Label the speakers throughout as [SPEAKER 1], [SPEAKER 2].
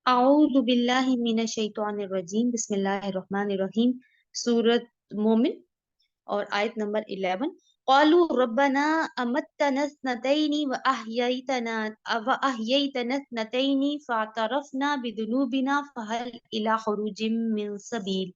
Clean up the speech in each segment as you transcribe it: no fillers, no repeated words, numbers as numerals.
[SPEAKER 1] अऊज़ु बिल्लाहि मिनश शैतानिर रजीम बिस्मिल्लाहिर्रहमानिर रहीम। सूरत मोमिन और आयत नंबर 11। क़ालू रब्बना अमत्तना स्नतैनि व अहयैतना स्नतैनि फ़अतरफ़ना बिदुनूबिना फ़हल इला खुरूजिम मिन सबील।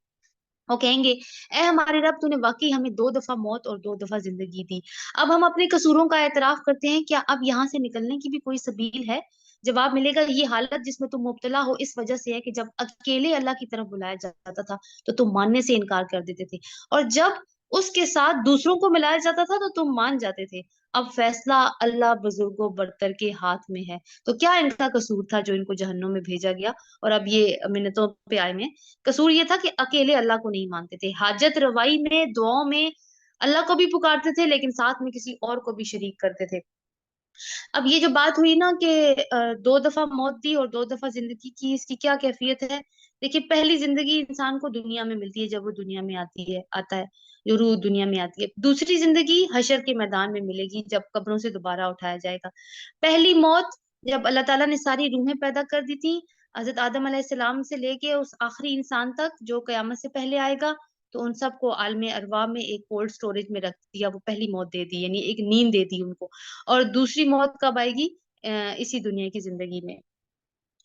[SPEAKER 1] वो कहेंगे, ए हमारे रब, तूने वाकई हमें दो दफा मौत और दो दफा जिंदगी दी। अब हम अपने कसूरों का एतराफ करते हैं, क्या अब यहाँ से निकलने की भी कोई सबील है? जवाब मिलेगा, ये हालत जिसमें तुम मुब्तला हो इस वजह से है कि जब अकेले अल्लाह की तरफ बुलाया जाता था तो तुम मानने से इनकार कर देते थे, और जब उसके साथ दूसरों को मिलाया जाता था तो तुम मान जाते थे। अब फैसला अल्लाह बुजुर्गों बरतर के हाथ में है। तो क्या इनका कसूर था जो इनको जहन्नुम में भेजा गया और अब ये मिन्नतों पे आए में? कसूर ये था कि अकेले अल्लाह को नहीं मानते थे, हाजत रवाई में, दुआओं में अल्लाह को भी पुकारते थे लेकिन साथ में किसी और को भी शरीक करते थे। अब ये जो बात हुई ना कि दो दफा मौत दी और दो दफा जिंदगी की, इसकी क्या कैफियत है? देखिए, पहली जिंदगी इंसान को दुनिया में मिलती है जब वो दुनिया में आती है आता है, जो रूह दुनिया में आती है। दूसरी जिंदगी हशर के मैदान में मिलेगी जब कब्रों से दोबारा उठाया जाएगा। पहली मौत जब अल्लाह ताला ने सारी रूहें पैदा कर दी थी, हजरत आदम अलैहिस्सलाम से लेके उस आखिरी इंसान तक जो कयामत से पहले आएगा, तो उन सबको आलमे अरवा में एक कोल्ड स्टोरेज में रख दिया। वो पहली मौत दे दी, यानी एक नींद दे दी उनको। और दूसरी मौत कब आएगी? इसी दुनिया की जिंदगी में।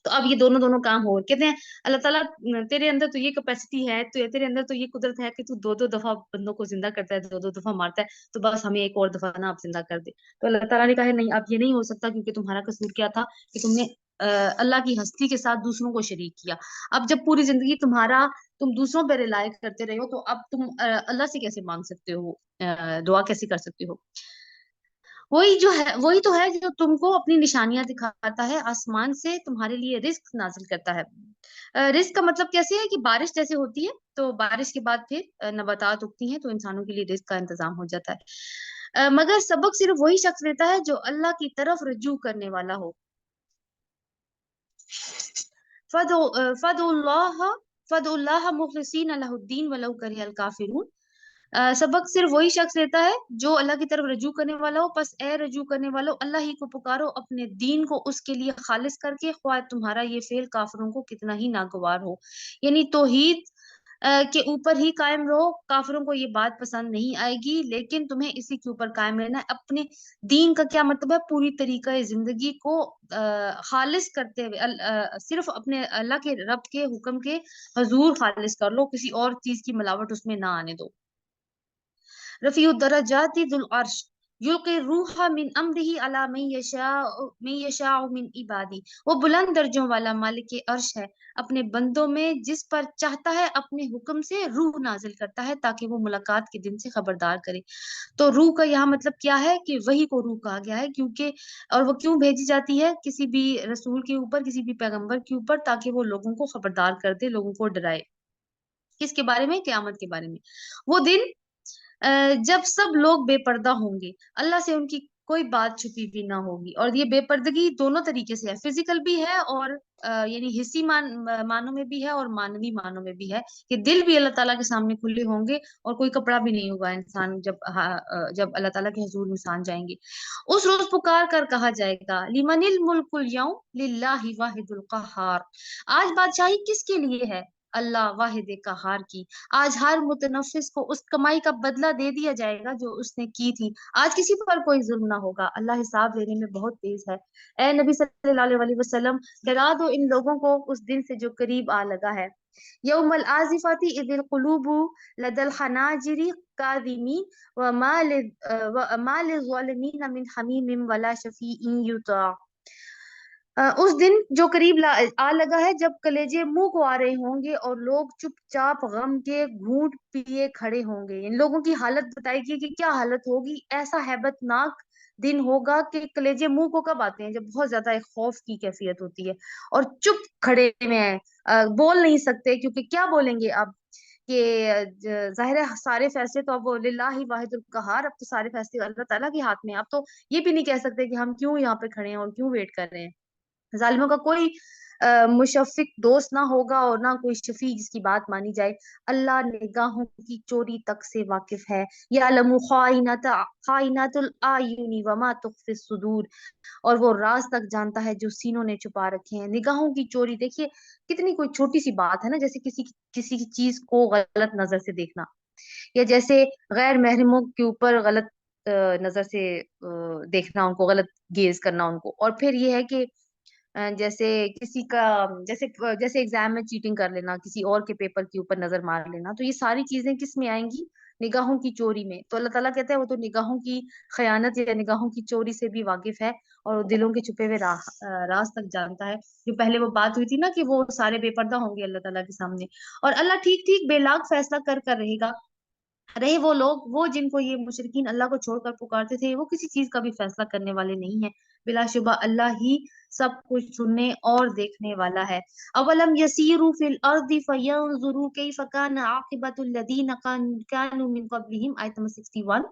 [SPEAKER 1] तो अब ये दोनों दोनों काम हो कहते हैं, अल्लाह ताला तेरे अंदर तो ये कैपेसिटी है, तो तेरे अंदर तो ये कुदरत है कि तू दो दो दफा बंदों को जिंदा करता है, दो दो दफा मारता है, तो बस हमें एक और दफा ना आप जिंदा कर दे। तो अल्लाह ताला ने कहा है, नहीं, अब ये नहीं हो सकता, क्योंकि तुम्हारा कसूर क्या था कि तुमने अल्लाह की हस्ती के साथ दूसरों को शरीक किया। अब जब पूरी जिंदगी तुम दूसरों पर रिलाय करते रहे हो, तो अब तुम अल्लाह से कैसे मांग सकते हो, दुआ कैसे कर सकते हो? वही तो है जो तुमको अपनी निशानियां दिखाता है, आसमान से तुम्हारे लिए रिस्क नाजिल करता है। रिस्क का मतलब कैसे है कि बारिश जैसे होती है, तो बारिश के बाद फिर नबातात उगती हैं, तो इंसानों के लिए रिस्क का इंतजाम हो जाता है। मगर सबक सिर्फ वही शख्स लेता है जो अल्लाह की तरफ रुजू करने वाला हो। फदु फदुल्लाह फदुल्लाह मुखलिसीन लहुद्दीन वलौ करिहल काफिरून। सबक सिर्फ वही शख्स लेता है जो अल्लाह की तरफ रजू करने वाला हो। बस ए रजू करने वालों, अल्लाह ही को पुकारो, अपने दीन को उसके लिए खालिस करके, ख्वाह तुम्हारा ये फेल काफिरों को कितना ही नागवार हो। यानी तौहीद के ऊपर ही कायम रहो। काफिरों को ये बात पसंद नहीं आएगी, लेकिन तुम्हें इसी के ऊपर कायम रहना है। अपने दीन का क्या मतलब है? पूरी तरीका जिंदगी को खालिस करते हुए सिर्फ अपने अल्लाह के रब के हुक्म के हजूर खालिस कर लो, किसी और चीज की मिलावट उसमें ना आने दो। रफ़ीउद दर्जाति जुल अर्श युल्क़ि रूहा मिन अम्रिही अला मन यशाअ मिन इबादी। वो बुलंद दर्जों वाला मालिक अर्श है, अपने बंदों में जिस पर चाहता है अपने हुक्म से रूह नाजिल करता है ताकि वो मुलाकात के दिन से खबरदार करे। तो रूह का यहाँ मतलब क्या है कि वही को रूह कहा गया है, क्योंकि और वो क्यों भेजी जाती है किसी भी रसूल के ऊपर, किसी भी पैगंबर के ऊपर, ताकि वो लोगों को खबरदार कर दे, लोगों को डराए। किसके बारे में? क़यामत के बारे में। वो दिन जब सब लोग बेपर्दा होंगे, अल्लाह से उनकी कोई बात छुपी भी ना होगी। और ये बेपर्दगी दोनों तरीके से है, फिजिकल भी है और यानी हिस्सी मानों में भी है और मानवी मानों में भी है, कि दिल भी अल्लाह ताला के सामने खुले होंगे और कोई कपड़ा भी नहीं होगा इंसान जब अल्लाह ताला के हुजूर इंसान जाएंगे। उस रोज पुकार कर कहा जाएगा, लिमनिल मुल्कुल यौम लिल्लाहि वाहिदुल कहार। आज बादशाही किसके लिए है? अल्लाह वाहिद कहार की। आज हर मुतनफिस को उस कमाई का बदला दे दिया जाएगा जो उसने की थी। आज किसी पर कोई जुल्म ना होगा, अल्लाह हिसाब लेने में बहुत तेज है। ए नबी सल्लल्लाहु अलैहि वसल्लम, डरा दो इन लोगों को उस दिन से जो करीब आ लगा है। यौमल आजिफाती इदिल कुलूबु लदल खनाजिरी कादिमीन व मा लिज़ालिमीन मिन हमीमिम वला शफीइन युता। उस दिन जो करीब आ लगा है, जब कलेजे मुंह को आ रहे होंगे और लोग चुपचाप गम के घूंट पिए खड़े होंगे। इन लोगों की हालत बताएगी कि क्या हालत होगी। ऐसा हैबतनाक दिन होगा कि कलेजे मुंह को कब आते हैं? जब बहुत ज्यादा एक खौफ की कैफियत होती है और चुप खड़े में है, बोल नहीं सकते, क्योंकि क्या बोलेंगे अब कि जाहिर है सारे फैसले तो अब लिल्लाहि वाहिदुल कहार, अब तो सारे फैसले अल्लाह ताला के हाथ में हैं। अब तो ये भी नहीं कह सकते कि हम क्यों यहाँ पे खड़े हैं और क्यों वेट कर रहे हैं। जालिमों का कोई मुशफ़िक दोस्त ना होगा और ना कोई शफी जिसकी बात मानी जाए। अल्लाह निगाहों की चोरी तक से वाकिफ है। यालमु खाइनातुल आयुनी वमा तुख्फी सुदूर, और वो राज तक जानता है जो सीनों ने छुपा रखे हैं। निगाहों की चोरी, देखिए कितनी कोई छोटी सी बात है ना, जैसे किसी किसी की चीज को गलत नजर से देखना, या जैसे गैर महरमों के ऊपर गलत नजर से देखना, उनको गलत गेज करना उनको। और फिर ये है कि जैसे किसी का, जैसे जैसे एग्जाम में चीटिंग कर लेना, किसी और के पेपर के ऊपर नजर मार लेना, तो ये सारी चीजें किस में आएंगी? निगाहों की चोरी में। तो अल्लाह ताला कहता है वो तो निगाहों की खयानत या निगाहों की चोरी से भी वाकिफ है, और दिलों के छुपे हुए राज तक जानता है। जो पहले वो बात हुई थी ना कि वो सारे बेपर्दा होंगे अल्लाह ताला के सामने, और अल्लाह ठीक ठीक बेलाग फैसला कर कर रहेगा। रहे वो लोग, वो जिनको ये मुशरिकीन अल्लाह को छोड़कर पुकारते थे, वो किसी चीज का भी फैसला करने वाले नहीं है। बिलाशुबा अल्लाह ही सब कुछ सुनने और देखने वाला है। अवलम यसीरु फिल अर्दि फयंजुरु कैफ कान आकिबतुल लदीन कानू मिन क़ब्लिहिम, आयत नंबर 61।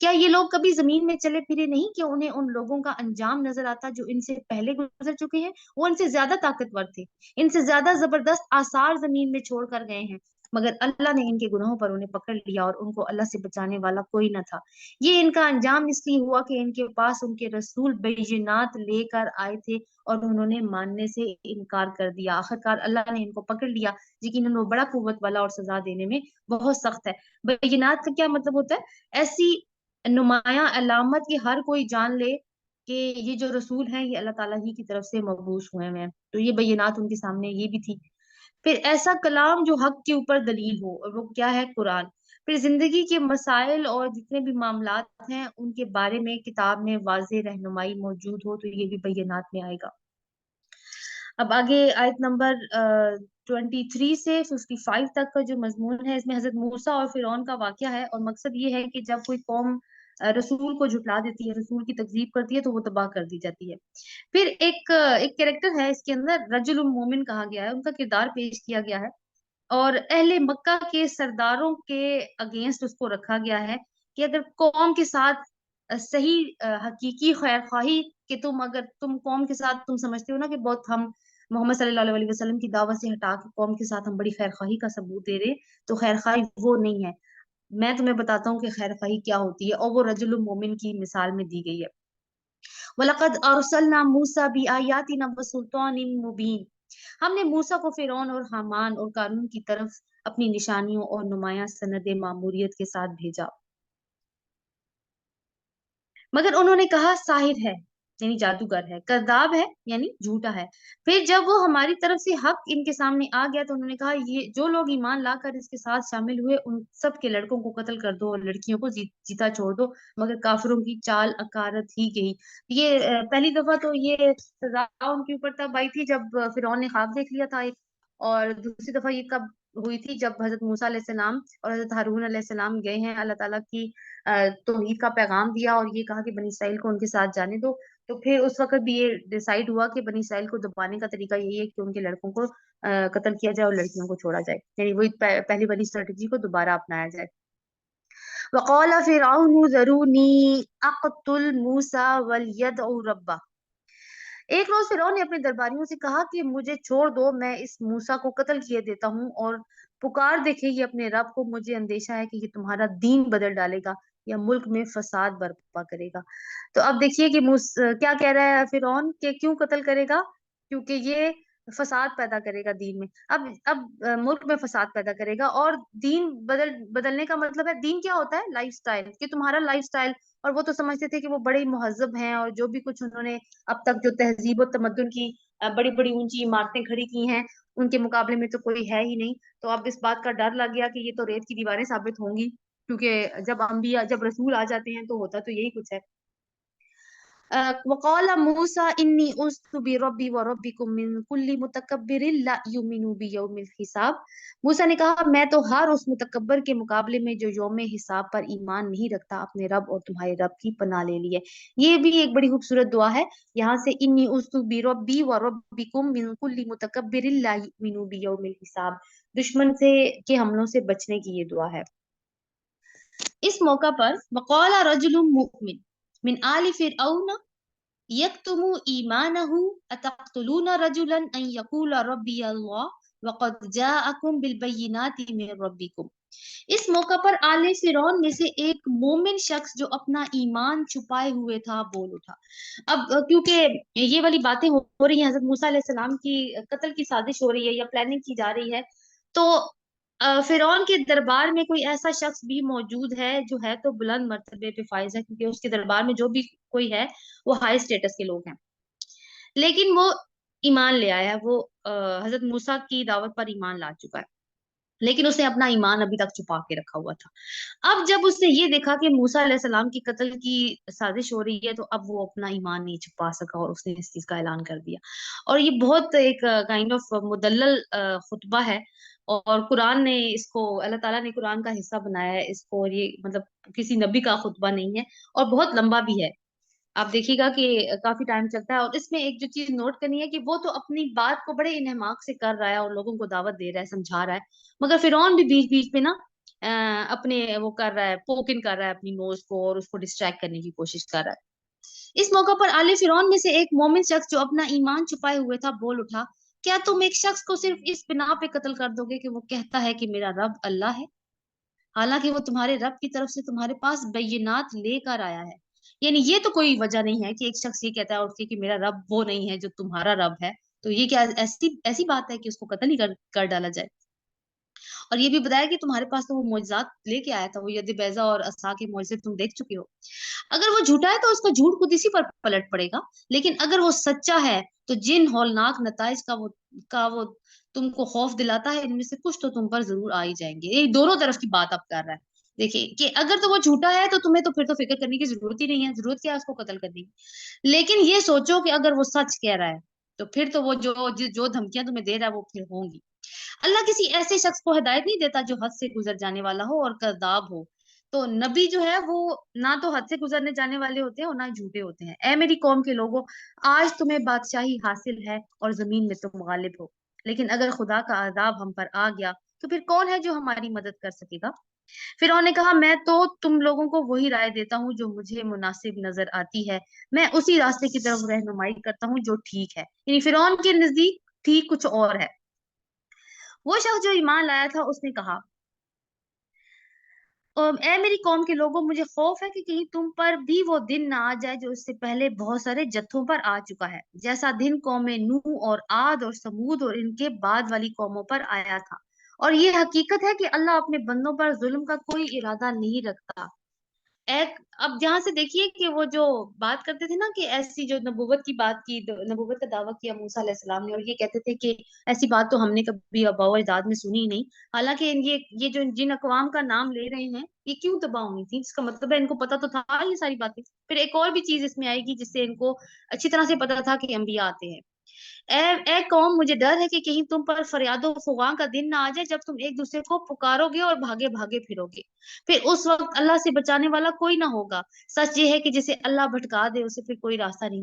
[SPEAKER 1] क्या ये लोग कभी जमीन में चले फिरे नहीं कि उन्हें उन लोगों का अंजाम नजर आता जो इनसे पहले गुजर चुके हैं? वो इनसे ज्यादा ताकतवर थे, इनसे ज्यादा जबरदस्त आसार जमीन में छोड़ कर गए हैं, मगर अल्लाह ने इनके गुनाहों पर उन्हें पकड़ लिया और उनको अल्लाह से बचाने वाला कोई न था। ये इनका अंजाम इसलिए हुआ कि इनके पास उनके रसूल बैयिनात लेकर आए थे और उन्होंने मानने से इनकार कर दिया। आखिरकार अल्लाह ने इनको पकड़ लिया, लेकिन वो बड़ा कुव्वत वाला और सजा देने में बहुत सख्त है। बैयिनात का क्या मतलब होता है? ऐसी नुमाया अलामत कि हर कोई जान ले कि ये जो रसूल हैं ये अल्लाह ताला ही की तरफ से मबूस हुए हैं। तो ये बैयिनात उनके सामने ये भी थी। फिर ऐसा कलाम जो हक के ऊपर दलील हो, और वो क्या है? कुरान। फिर जिंदगी के मसाइल और जितने भी मामलात हैं उनके बारे में किताब में वाज़ेह रहनुमाई मौजूद हो, तो ये भी बैयिनात में आएगा। अब आगे आयत नंबर 23 से 55 तक का जो मजमून है, इसमें हजरत मूसा और फिरौन का वाकया है, और मकसद ये है कि जब कोई कौम रसूल को झुटला देती है, रसूल की तकजीब करती है, तो वो तबाह कर दी जाती है। फिर एक कैरेक्टर है इसके अंदर, रजुल मोमिन कहा गया है, उनका किरदार पेश किया गया है, और अहले मक्का के सरदारों के अगेंस्ट उसको रखा गया है कि अगर कौम के साथ सही हकीकी खैर खाही, कि तुम अगर तुम कौम के साथ तुम समझते हो ना कि बहुत हम मोहम्मद सल्लल्लाहु अलैहि वसल्लम की दावत से हटा के कौम के साथ हम बड़ी खैर खाही का सबूत दे रहे, तो खैर खाही वो नहीं है। मैं तुम्हें बताता हूँ कि खैर खाही क्या होती है, और वो रजुल मोमिन की मिसाल में दी गई है। वलकद अरसलना मूसा बि आयातिना व सुल्तानिन मुबीन, हमने मूसा को फिरौन और हामान और कारून की तरफ अपनी निशानियों और नुमाया सनद मामूरियत के साथ भेजा, मगर उन्होंने कहा साहिर है यानी जादूगर है, कद्दाब है यानी झूठा है। फिर जब वो हमारी तरफ से हक इनके सामने आ गया, तो उन्होंने कहा ये जो लोग ईमान लाकर इसके साथ शामिल हुए उन सब के लड़कों को कत्ल कर दो और लड़कियों को जीता छोड़ दो, मगर काफिरों की चाल अकारत ही गई। ये पहली दफा तो ये सजा उनके ऊपर तब आई थी जब फिरौन ने ख्वाब देख लिया था एक, और दूसरी दफा ये कब हुई थी जब हजरत मूसा अलैहिस्सलाम और हजरत हारून अलैहिस्सलाम गए हैं अल्लाह ताला की तौहीद का पैगाम दिया, और ये कहा कि बनी इसराइल को उनके साथ जाने दो। तो फिर उस वक्त भी ये डिसाइड हुआ कि बनी इसराइल को दबाने का तरीका यही है कि उनके लड़कों को कत्ल किया जाए और लड़कियों को छोड़ा जाए, यानी वही पहली वाली स्ट्रेटेजी को दोबारा अपनाया जाए। वक़ाल फ़िरऔन ज़रूनी अक़तुल मूसा वलियदउ रब्बह, एक रोज फिरौन ने अपने दरबारियों से कहा कि मुझे छोड़ दो, मैं इस मूसा को कत्ल किए देता हूँ और पुकार देखेगी अपने रब को। मुझे अंदेशा है कि ये तुम्हारा दीन बदल डालेगा या मुल्क में फसाद बर्पा करेगा। तो अब देखिए कि क्या कह रहा है फिरौन के क्यों कत्ल करेगा? क्योंकि ये फसाद पैदा करेगा दीन में। अब मुल्क में फसाद पैदा करेगा, और दीन बदलने का मतलब है, दीन क्या होता है? लाइफस्टाइल, कि तुम्हारा लाइफस्टाइल। और वो तो समझते थे कि वो बड़े मुहज्जब हैं, और जो भी कुछ उन्होंने अब तक जो तहजीब और तमद्दुन की बड़ी बड़ी ऊंची इमारतें खड़ी की हैं, उनके मुकाबले में तो कोई है ही नहीं। तो अब इस बात का डर लग गया कि ये तो रेत की दीवारें साबित होंगी, क्योंकि जब अंबिया जब रसूल आ जाते हैं तो होता तो यही कुछ है। वक़ाल मूसा इन्नी उस्तु बिरब्बी व रब्बिकुम मिन कुल्ली मुतकब्बिरिन ला युमिनु बियौमिल हिसाब। मूसा ने कहा मैं तो हर उस मुतकब्बर के मुकाबले में जो यौम हिसाब पर ईमान नहीं रखता अपने रब और तुम्हारे रब की पनाह ले ली है। ये भी एक बड़ी खूबसूरत दुआ है। यहाँ से इन्नी उस्तु बिरब्बी व रब्बिकुम मिन कुल्ली मुतकब्बिरिन ला युमिनु बियौमिल हिसाब, दुश्मन से के हमलों से बचने की ये दुआ है। इस मौका पर वक़ाल रजुलुम मुमिन मिन आलि फिरऔन यक्तुमु ईमानहु अतक़्तुलूना रजुलन अन यक़ूला रब्बी अल्लाह वक़द जाअकुम बिलबय्यिनाति मिन रब्बिकुम। इस मौका पर आले फिरौन में से एक मोमिन शख्स जो अपना ईमान छुपाए हुए था बोल उठा। अब क्योंकि ये वाली बातें हो रही हैं, हजरत मूसा अलैहिस्सलाम की कत्ल की साजिश हो रही है या प्लानिंग की जा रही है, तो फिरौन के दरबार में कोई ऐसा शख्स भी मौजूद है जो है तो बुलंद मर्तबे पे फाइज है, क्योंकि उसके दरबार में जो भी कोई है वो हाई स्टेटस के लोग हैं, लेकिन वो ईमान ले आया है, वो हजरत मूसा की दावत पर ईमान ला चुका है, लेकिन उसने अपना ईमान अभी तक छुपा के रखा हुआ था। अब जब उसने ये देखा कि मूसा अलैहिस्सलाम की कत्ल की साजिश हो रही है, तो अब वो अपना ईमान नहीं छुपा सका और उसने इस चीज का ऐलान कर दिया। और ये बहुत एक काइंड ऑफ मुदल्लल खुतबा है, और कुरान ने इसको, अल्लाह ताला ने कुरान का हिस्सा बनाया है इसको, और ये मतलब किसी नबी का खुतबा नहीं है, और बहुत लंबा भी है। आप देखिएगा कि काफी टाइम चलता है। और इसमें एक जो चीज नोट करनी है कि वो तो अपनी बात को बड़े इन्हमाक से कर रहा है और लोगों को दावत दे रहा है, समझा रहा है, मगर फिरौन भी बीच बीच में ना अपने वो कर रहा है, पोकिन कर रहा है अपनी नोज को, और उसको डिस्ट्रैक्ट करने की कोशिश कर रहा है। इस मौका पर आले फिरौन में से एक मोमिन शख्स जो अपना ईमान छुपाए हुए था बोल उठा, क्या तुम एक शख्स को सिर्फ इस बिना पे कत्ल कर दोगे कि वो कहता है कि मेरा रब अल्लाह है, हालांकि वो तुम्हारे रब की तरफ से तुम्हारे पास बैयनात लेकर आया है। यानी ये तो कोई वजह नहीं है कि एक शख्स ये कहता है उठ के कि मेरा रब वो नहीं है जो तुम्हारा रब है, तो ये क्या ऐसी ऐसी बात है कि उसको कत्ल ही कर डाला जाए। और ये भी बताया कि तुम्हारे पास तो वो मोजज़ात लेके आया था, वो यद बैजा और असा के मोजज़े तुम देख चुके हो। अगर वो झूठा है तो उसका झूठ खुद इसी पर पलट पड़ेगा, लेकिन अगर वो सच्चा है तो जिन हौलनाक नताइज का वो तुमको खौफ दिलाता है, इनमें से कुछ तो तुम पर जरूर आ ही जाएंगे। ये दोनों तरफ की बात अब कर रहा है। देखिए कि अगर तो वो झूठा है तो तुम्हें तो फिर तो फिक्र करने की जरूरत ही नहीं है, जरूरत क्या है उसको कत्ल करने की। लेकिन ये सोचो कि अगर वो सच कह रहा है, तो फिर तो वो जो धमकियां तुम्हें दे रहा है वो फिर होंगी। अल्लाह किसी ऐसे शख्स को हिदायत नहीं देता जो हद से गुजर जाने वाला हो और कज़्ज़ाब हो। तो नबी जो है वो ना तो हद से गुजरने जाने वाले होते हैं और ना ही झूठे होते हैं। ऐ मेरी कौम के लोगों, आज तुम्हें बादशाही हासिल है और जमीन में तुम गालिब हो, लेकिन अगर खुदा का अजाब हम पर आ गया तो फिर कौन है जो हमारी मदद कर सकेगा। फिरौन ने कहा, मैं तो तुम लोगों को वही राय देता हूँ जो मुझे मुनासिब नजर आती है, मैं उसी रास्ते की तरफ रहनुमाई करता हूँ जो ठीक है। यानी फिरौन के नजदीक ठीक कुछ और है। वो शख्स जो ईमान लाया था उसने कहा, ए मेरी कौम के लोगों, मुझे खौफ है कि कहीं तुम पर भी वो दिन ना आ जाए जो इससे पहले बहुत सारे जत्थों पर आ चुका है, जैसा दिन कौमे नूह और आद और समूद और इनके बाद वाली कौमों पर आया था। और ये हकीकत है कि अल्लाह अपने बंदों पर जुल्म का कोई इरादा नहीं रखता। एक अब जहां से देखिए कि वो जो बात करते थे ना कि ऐसी जो नबूवत की बात की, नबूवत का दावा किया मूसा अलैहिस्सलाम ने, और ये कहते थे कि ऐसी बात तो हमने कभी आबाओ अजदाद में सुनी ही नहीं। हालांकि ये जो जिन अकवाम का नाम ले रहे हैं ये क्यों तबाह हुई थी, इसका मतलब है इनको पता तो था ये सारी बातें। फिर एक और भी चीज इसमें आएगी जिससे इनको अच्छी तरह से पता था कि अंबिया आते हैं। ए कौम, मुझे डर है कि कहीं तुम पर फरियादो फुगां का दिन ना आ जाए जब तुम एक दूसरे को पुकारोगे और भागे भागे फिरोगे, फिर उस वक्त अल्लाह से बचाने वाला कोई ना होगा। सच ये है कि जिसे अल्लाह भटका दे उसे फिर कोई रास्ता नहीं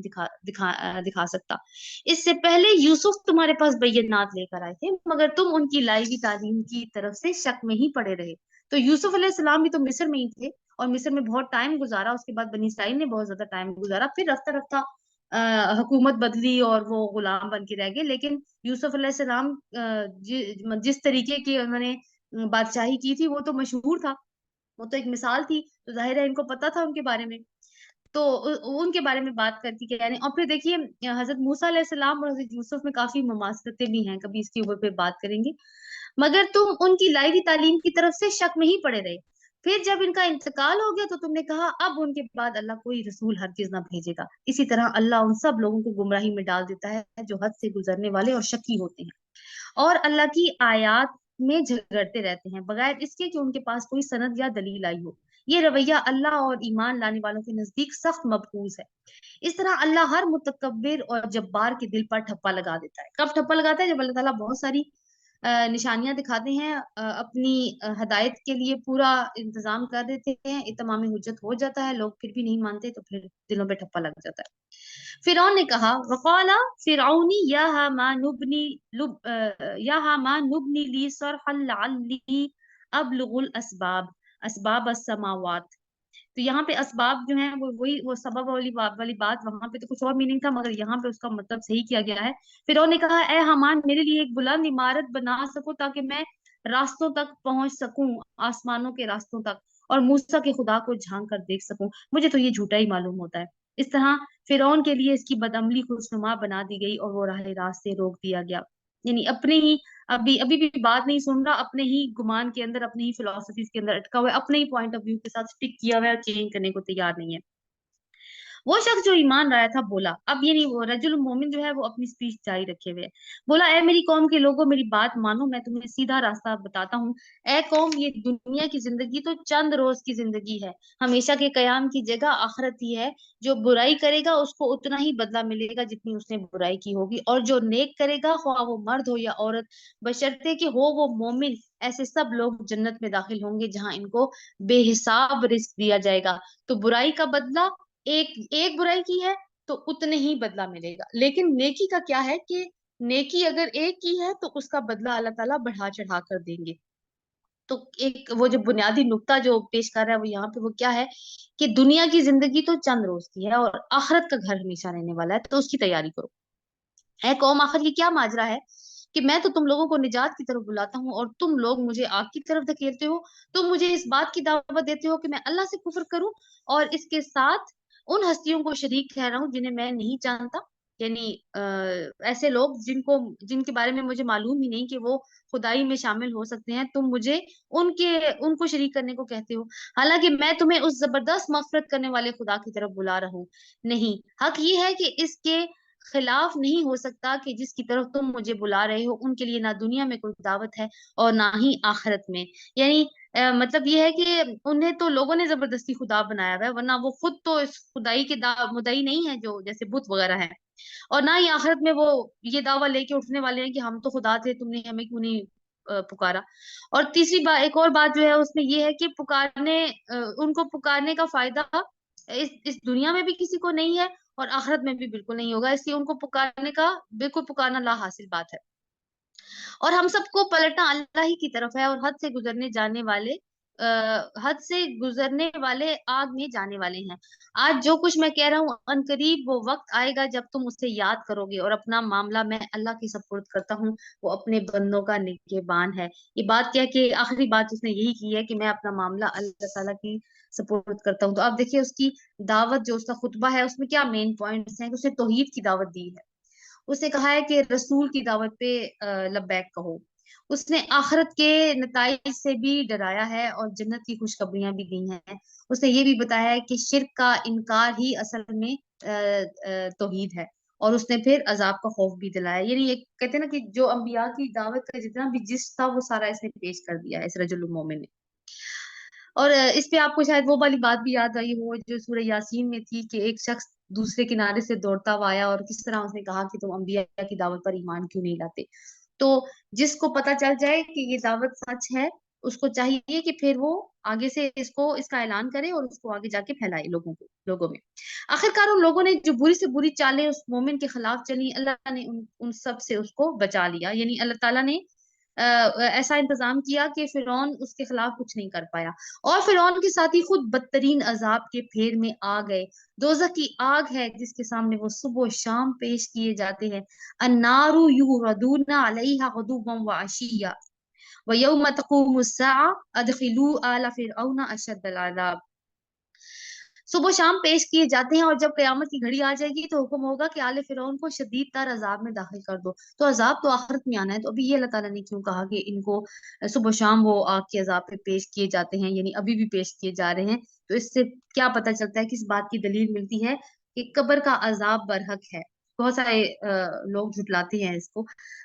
[SPEAKER 1] दिखा सकता। इससे पहले यूसुफ तुम्हारे पास बैयनात लेकर आए थे, मगर तुम उनकी लाई हुई तालीम की तरफ से शक में ही पड़े रहे। तो यूसुफ अलैहिस्सलाम भी तो मिस्र में ही थे, और मिस्र में बहुत टाइम गुजारा, उसके बाद बनी इसराइल ने बहुत ज्यादा टाइम गुजारा, फिर रफ्ता रफ्ता हुकूमत बदली और वो गुलाम बन के रह गए। लेकिन यूसुफ अलैहिस्सलाम जिस तरीके की उन्होंने बादशाही की थी वो तो मशहूर था, वो तो एक मिसाल थी, तो जाहिर है इनको पता था उनके बारे में। तो उनके बारे में बात करके क्या नहीं। और फिर देखिए हजरत मूसा अलैहिस्सलाम और हजरत यूसुफ में काफी मुमासलतें भी हैं, कभी इसके ऊपर पे बात करेंगे। मगर तुम उनकी लाई हुई तालीम की तरफ से शक में ही पड़े रहे। फिर जब इनका इंतकाल हो गया तो तुमने कहा अब उनके बाद अल्लाह कोई रसूल हरगिज ना भेजेगा। इसी तरह अल्लाह उन सब लोगों को गुमराही में डाल देता है जो हद से गुजरने वाले और शकी होते हैं और अल्लाह की आयत में झगड़ते रहते हैं बगैर इसके कि उनके पास कोई सनद या दलील आई हो। ये रवैया अल्लाह और ईमान लाने वालों के नजदीक सख्त मबहूज है। इस तरह अल्लाह हर मुतकब्बिर और जब्बार के दिल पर ठप्पा लगा देता है। कब ठप्पा लगाता है? जब अल्लाह ताला बहुत सारी निशानियां दिखाते हैं, अपनी हदायत के लिए पूरा इंतजाम कर देते हैं, इत्माम हुज्जत हो जाता है, लोग फिर भी नहीं मानते, तो फिर दिलों पे ठप्पा लग जाता है। फिरौन ने कहा, वक़ाला फिरौनी या हामान नुबनी या हामान नुबनी ली सरहन लअल्ली अबलुगुल असबाब असबाब अस्समावात। تو یہاں پہ اسباب جو ہیں وہ سبب والی بات وہاں پہ تو کچھ اور میننگ تھا، مگر یہاں پہ اس کا مطلب صحیح کیا گیا ہے۔ فرعون نے کہا اے حامان میرے لیے ایک بلند عمارت بنا سکو تاکہ میں راستوں تک پہنچ سکوں، آسمانوں کے راستوں تک، اور موسیٰ کے خدا کو جھانک کر دیکھ سکوں۔ مجھے تو یہ جھوٹا ہی معلوم ہوتا ہے۔ اس طرح فرعون کے لیے اس کی بدعملی خوشنما بنا دی گئی اور وہ راہ راست سے روک دیا گیا، یعنی اپنے ہی ابھی بھی بات نہیں سن رہا، اپنے ہی گمان کے اندر، اپنے ہی فلسفیز کے اندر اٹکا ہوا ہے، اپنے ہی پوائنٹ آف ویو کے ساتھ سٹک کیا ہوا ہے اور چینج کرنے کو تیار نہیں ہے۔ وہ شخص جو ایمان لایا تھا بولا، اب یہ نہیں، وہ رجل المومن جو ہے وہ اپنی سپیچ جاری رکھے ہوئے ہے، بولا اے میری قوم کے لوگوں میری بات مانو، میں تمہیں سیدھا راستہ بتاتا ہوں۔ اے قوم، یہ دنیا کی زندگی تو چند روز کی زندگی ہے، ہمیشہ کے قیام کی جگہ آخرت ہی ہے۔ جو برائی کرے گا اس کو اتنا ہی بدلہ ملے گا جتنی اس نے برائی کی ہوگی، اور جو نیک کرے گا خواہ وہ مرد ہو یا عورت، بشرطے کہ ہو وہ مومن، ایسے سب لوگ جنت میں داخل ہوں گے جہاں ان کو بے حساب رزق دیا جائے گا۔ تو برائی کا بدلہ ایک برائی کی ہے تو اتنے ہی بدلہ ملے گا، لیکن نیکی کا کیا ہے کہ نیکی اگر ایک کی ہے تو اس کا بدلہ اللہ تعالیٰ بڑھا چڑھا کر دیں گے۔ تو ایک وہ جو بنیادی نقطہ جو پیش کر رہا ہے وہ یہاں پہ وہ کیا ہے کہ دنیا کی زندگی تو چند روز کی ہے اور آخرت کا گھر ہمیشہ رہنے والا ہے، تو اس کی تیاری کرو۔ اے قوم، آخر یہ کیا ماجرا ہے کہ میں تو تم لوگوں کو نجات کی طرف بلاتا ہوں اور تم لوگ مجھے آگ کی طرف دھکیلتے ہو۔ تم مجھے اس بات کی دعوت دیتے ہو کہ میں اللہ سے کفر کروں اور اس کے ساتھ ان ہستیوں کو شریک ٹھہراؤں جنہیں میں نہیں جانتا، یعنی ایسے لوگ جن کے بارے میں مجھے معلوم ہی نہیں کہ وہ خدائی میں شامل ہو سکتے ہیں، تم مجھے ان کو شریک کرنے کو کہتے ہو، حالانکہ میں تمہیں اس زبردست مغفرت کرنے والے خدا کی طرف بلا رہا ہوں۔ نہیں، حق یہ ہے کہ اس کے خلاف نہیں ہو سکتا کہ جس کی طرف تم مجھے بلا رہے ہو ان کے لیے نہ دنیا میں کوئی دعوت ہے اور نہ ہی آخرت میں، یعنی مطلب یہ ہے کہ انہیں تو لوگوں نے زبردستی خدا بنایا ہوا ہے، ورنہ وہ خود تو اس خدائی کے مدعی نہیں ہے جو جیسے بت وغیرہ ہے، اور نہ ہی آخرت میں وہ یہ دعویٰ لے کے اٹھنے والے ہیں کہ ہم تو خدا تھے، تم نے ہمیں کیوں نہیں پکارا۔ اور تیسری بات، ایک اور بات جو ہے اس میں یہ ہے کہ ان کو پکارنے کا فائدہ اس دنیا میں بھی کسی کو نہیں ہے اور آخرت میں بھی بالکل نہیں ہوگا، اس لیے ان کو پکارنے کا بالکل پکارنا لا حاصل بات ہے۔ اور ہم سب کو پلٹنا اللہ ہی کی طرف ہے، اور حد سے گزرنے والے آگ میں جانے والے ہیں۔ آج جو کچھ میں کہہ رہا ہوں ان قریب وہ وقت آئے گا جب تم اسے یاد کرو گے، اور اپنا معاملہ میں اللہ کی سپرد کرتا ہوں، وہ اپنے بندوں کا نگہبان ہے۔ یہ بات کیا کہ آخری بات اس نے یہی کی ہے کہ میں اپنا معاملہ اللہ تعالیٰ کی سپورٹ کرتا ہوں۔ تو آپ دیکھیے اس کی دعوت جو اس کا خطبہ ہے اس میں کیا مین پوائنٹس ہیں، کہ اس نے توحید کی دعوت دی ہے، اس نے کہا ہے کہ رسول کی دعوت پہ لبیک کہو، اس نے آخرت کے نتائج سے بھی ڈرایا ہے اور جنت کی خوشخبریاں بھی دی ہیں، اس نے یہ بھی بتایا ہے کہ شرک کا انکار ہی اصل میں توحید ہے، اور اس نے پھر عذاب کا خوف بھی دلایا، یعنی یہ کہتے ہیں نا کہ جو انبیاء کی دعوت کا جتنا بھی جس تھا وہ سارا اس نے پیش کر دیا ہے اس رجل المومن نے۔ اور اس پہ آپ کو شاید وہ والی بات بھی یاد آئی ہو جو سورہ یاسین میں تھی کہ ایک شخص دوسرے کنارے سے دوڑتا ہوا آیا اور کس طرح اس نے کہا کہ تم انبیاء کی دعوت پر ایمان کیوں نہیں لاتے۔ تو جس کو پتا چل جائے کہ یہ دعوت سچ ہے اس کو چاہیے کہ پھر وہ آگے سے اس کا اعلان کرے اور اس کو آگے جا کے پھیلائے لوگوں میں۔ آخرکار ان لوگوں نے جو بری سے بری چالیں اس مومن کے خلاف چلی، اللہ نے ان سب سے اس کو بچا لیا، یعنی اللہ تعالیٰ نے ایسا انتظام کیا کہ فرعون اس کے خلاف کچھ نہیں کر پایا، اور فرعون کے ساتھی خود بدترین عذاب کے پھیر میں آ گئے۔ دوزخ کی آگ ہے جس کے سامنے وہ صبح و شام پیش کیے جاتے ہیں، النار یعرضون علیہا غدوا وعشیا ویوم تقوم الساعة ادخلوا آل فرعون اشد العذاب۔ صبح و شام پیش کیے جاتے ہیں، اور جب قیامت کی گھڑی آ جائے گی تو حکم ہوگا کہ آل فرعون کو شدید تر عذاب میں داخل کر دو۔ تو عذاب تو آخرت میں آنا ہے، تو ابھی یہ اللہ تعالیٰ نے کیوں کہا کہ ان کو صبح و شام وہ آگ کے عذاب پہ پیش کیے جاتے ہیں، یعنی ابھی بھی پیش کیے جا رہے ہیں۔ تو اس سے کیا پتہ چلتا ہے، کس بات کی دلیل ملتی ہے کہ قبر کا عذاب برحق ہے۔ بہت سارے لوگ جھٹلاتے ہیں اس کو۔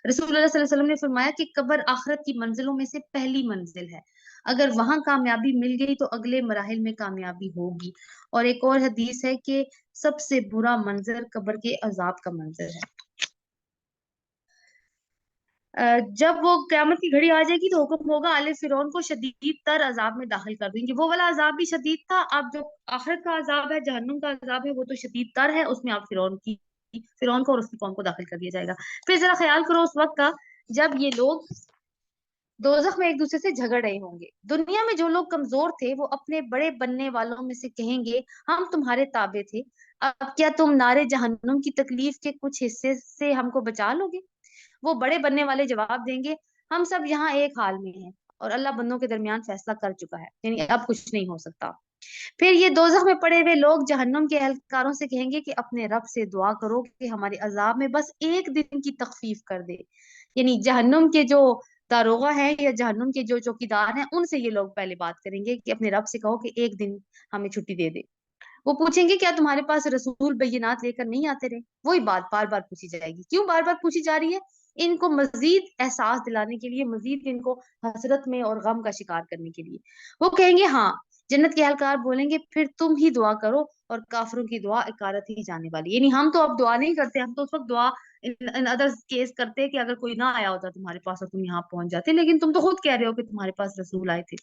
[SPEAKER 1] رسول اللہ صلی اللہ علیہ وسلم نے فرمایا کہ قبر آخرت کی منزلوں میں سے پہلی منزل ہے، اگر وہاں کامیابی مل گئی تو اگلے مراحل میں کامیابی ہوگی۔ اور ایک اور حدیث ہے کہ سب سے برا منظر قبر کے عذاب کا منظر ہے۔ جب وہ قیامت کی گھڑی آ جائے گی تو حکم ہوگا آل فرعون کو شدید تر عذاب میں داخل کر دیں گے۔ وہ والا عذاب بھی شدید تھا، اب جو آخرت کا عذاب ہے، جہنم کا عذاب ہے، وہ تو شدید تر ہے، اس میں آپ فرعون کو اور اس کی قوم کو داخل کر دیا جائے گا۔ پھر ذرا خیال کرو اس وقت کا جب یہ لوگ दोजख में एक दूसरे से झगड़ रहे होंगे। दुनिया में जो लोग कमजोर थे वो अपने बड़े बनने वालों में से कहेंगे, हम तुम्हारे ताबे थे, अब क्या तुम नारे जहन्नुम की तकलीफ के कुछ हिस्से से हमको बचा लोगे? वो बड़े बनने वाले जवाब देंगे, हम सब यहाँ एक हाल में हैं और अल्लाह बंदों के दरमियान फैसला कर चुका है, यानी अब कुछ नहीं हो सकता। फिर ये दोजख में पड़े हुए लोग जहन्नुम के एहलकारों से कहेंगे कि अपने रब से दुआ करो कि हमारे अजाब में बस एक दिन की तखफीफ कर दे। यानी जहन्नुम के जो दारोगा हैं या जहन्नुम के जो चौकीदार हैं, उनसे ये लोग पहले बात करेंगे कि अपने रब से कहो कि एक दिन हमें छुट्टी दे दे। वो पूछेंगे, क्या तुम्हारे पास रसूल बैयिनात लेकर नहीं आते रहे? वही बात बार बार पूछी जाएगी। क्यों बार बार पूछी जा रही है? इनको मजीद एहसास दिलाने के लिए, मजीद इनको हसरत में और गम का शिकार करने के लिए। वो कहेंगे हाँ। जन्नत के अहलकार बोलेंगे, फिर तुम ही दुआ करो और काफिरों की दुआ इकारत ही जाने वाली। यानी हम तो अब दुआ नहीं करते, हम तो उस वक्त दुआ इन अदर केस करते कि अगर कोई ना आया होता तुम्हारे पास और तुम यहाँ पहुंच जाते, लेकिन तुम तो खुद कह रहे हो कि तुम्हारे पास रसूल आए थे।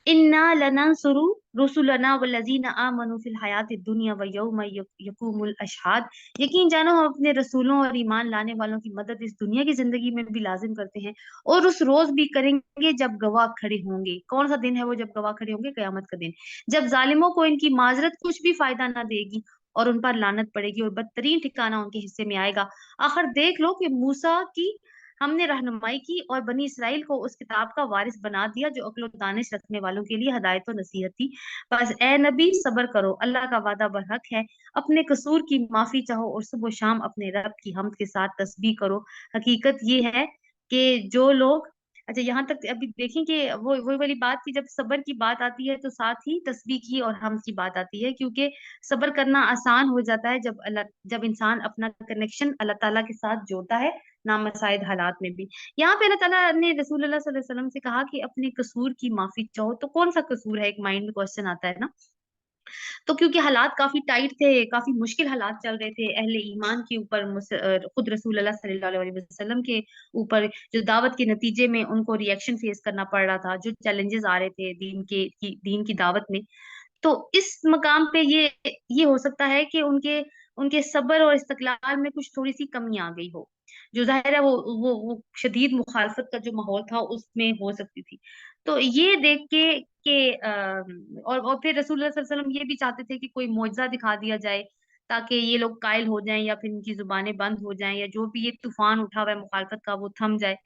[SPEAKER 1] इन्ना लनंसुरु रुसुलना वल्लज़ीना आमनु फिल हयातिद दुनिया व यौम यक़ूमुल अशहाद। यकीन जानो हम अपने रसूलों और ईमान लाने वालों की मदद इस दुनिया की जिंदगी में भी लाजिम करते हैं और उस रोज भी करेंगे जब गवाह खड़े होंगे। कौन सा दिन है वो जब गवाह खड़े होंगे? कयामत का दिन, जब जालिमों को इनकी माजरत कुछ भी फायदा ना देगी और उन पर लानत पड़ेगी और बदतरीन ठिकाना उनके हिस्से में आएगा। आखिर देख लो कि मूसा की हमने रहनुमाई की और बनी इसराइल को उस किताब का वारिस बना दिया जो अक्ल और दानिश रखने वालों के लिए हदायत और नसीहत थी। बस ए नबी सब्र करो, अल्लाह का वादा बरहक है। अपने कसूर की माफी चाहो और सुबह शाम अपने रब की हमद के साथ तस्बीह करो। हकीकत ये है कि जो लोग, अच्छा यहाँ तक अभी देखें कि वो वाली बात की, जब सब्र की बात आती है तो साथ ही तस्बीह की और हमद की बात आती है, क्योंकि सब्र करना आसान हो जाता है जब इंसान अपना कनेक्शन अल्लाह ताला के साथ जोड़ता है, नामसाइद हालात में भी। यहाँ पे अल्लाह ताला ने रसूलुल्लाह सल्लल्लाहु अलैहि वसल्लम से कहा कि अपने कसूर की माफी चाहो, तो कौन सा कसूर है? एक माइंड में क्वेश्चन आता है ना। तो क्योंकि हालात काफी टाइट थे, काफी मुश्किल हालात चल रहे थे अहले ईमान के ऊपर, खुद रसूलुल्लाह सल्लल्लाहु अलैहि वसल्लम के ऊपर, जो दावत के नतीजे में उनको रिएक्शन फेस करना पड़ रहा था, जो चैलेंजेस आ रहे थे दीन की दावत में। तो इस मकाम पे ये हो सकता है कि उनके उनके सब्र और इस्तकलाल में कुछ थोड़ी सी कमी आ गई हो, जो जाहिर है वो शदीद मुखालफत का जो माहौल था उसमें हो सकती थी। तो ये देख के और फिर रसूलुल्लाह सल्लल्लाहु अलैहि वसल्लम ये भी चाहते थे कि कोई मौजज़ा दिखा दिया जाए ताकि ये लोग कायल हो जाएं या फिर इनकी जुबानें बंद हो जाएं, या जो भी ये तूफान उठा हुआ है मुखालफत का वो थम जाए।